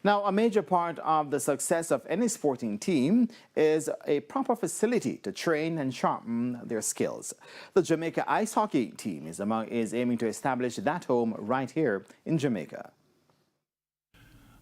Now, a major part of the success of any sporting team is a proper facility to train and sharpen their skills. The Jamaica ice hockey team is aiming to establish that home right here in Jamaica.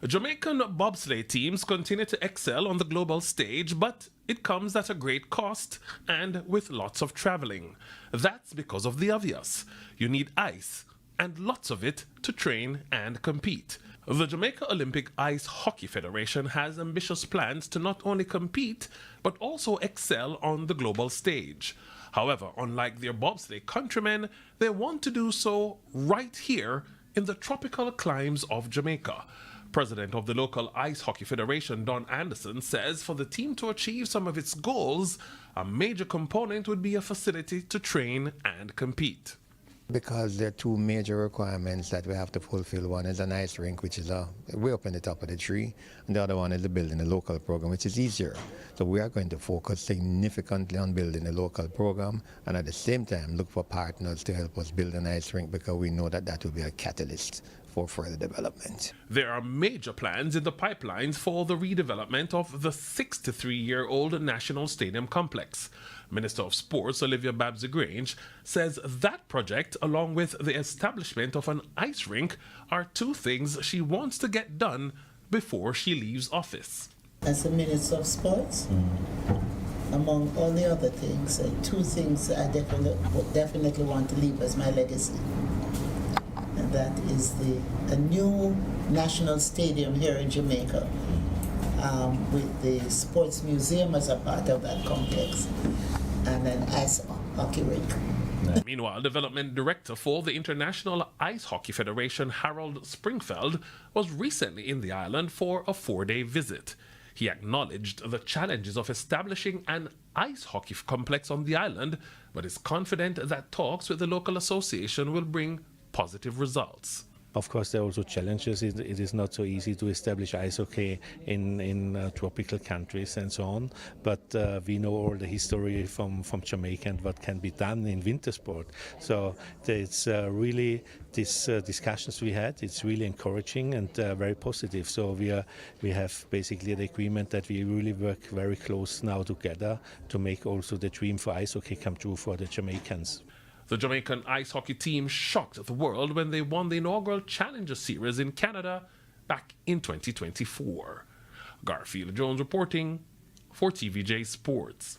Jamaican bobsleigh teams continue to excel on the global stage, but it comes at a great cost and with lots of traveling. That's because of the obvious. You need ice, and lots of it, to train and compete. The Jamaica Olympic Ice Hockey Federation has ambitious plans to not only compete, but also excel on the global stage. However, unlike their bobsleigh countrymen, they want to do so right here in the tropical climes of Jamaica. President of the local Ice Hockey Federation, Don Anderson, says for the team to achieve some of its goals, a major component would be a facility to train and compete. Because there are two major requirements that we have to fulfill. One is an ice rink, which is way up in the top of the tree, and the other one is the building a local program, which is easier. So we are going to focus significantly on building a local program, and at the same time look for partners to help us build an ice rink, because we know that that will be a catalyst for further development. There are major plans in the pipelines for the redevelopment of the 63-year-old National Stadium complex. Minister of Sports Olivia Babsy-Grange says that project, along with the establishment of an ice rink, are two things she wants to get done before she leaves office. As the Minister of Sports, among all the other things, two things I definitely want to leave as my legacy. And that is a new national stadium here in Jamaica, with the sports museum as a part of that complex, and an ice hockey rink. Meanwhile, Development Director for the International Ice Hockey Federation, Harold Springfeld, was recently in the island for a 4-day visit. He acknowledged the challenges of establishing an ice hockey complex on the island, but is confident that talks with the local association will bring positive results. Of course, there are also challenges. It is not so easy to establish ice hockey in tropical countries and so on. But we know all the history from Jamaica and what can be done in winter sport. So it's really these discussions we had. It's really encouraging and very positive. So we have basically the agreement that we really work very close now together to make also the dream for ice hockey come true for the Jamaicans. The Jamaican ice hockey team shocked the world when they won the inaugural Challenger Series in Canada back in 2024. Garfield Jones reporting for TVJ Sports.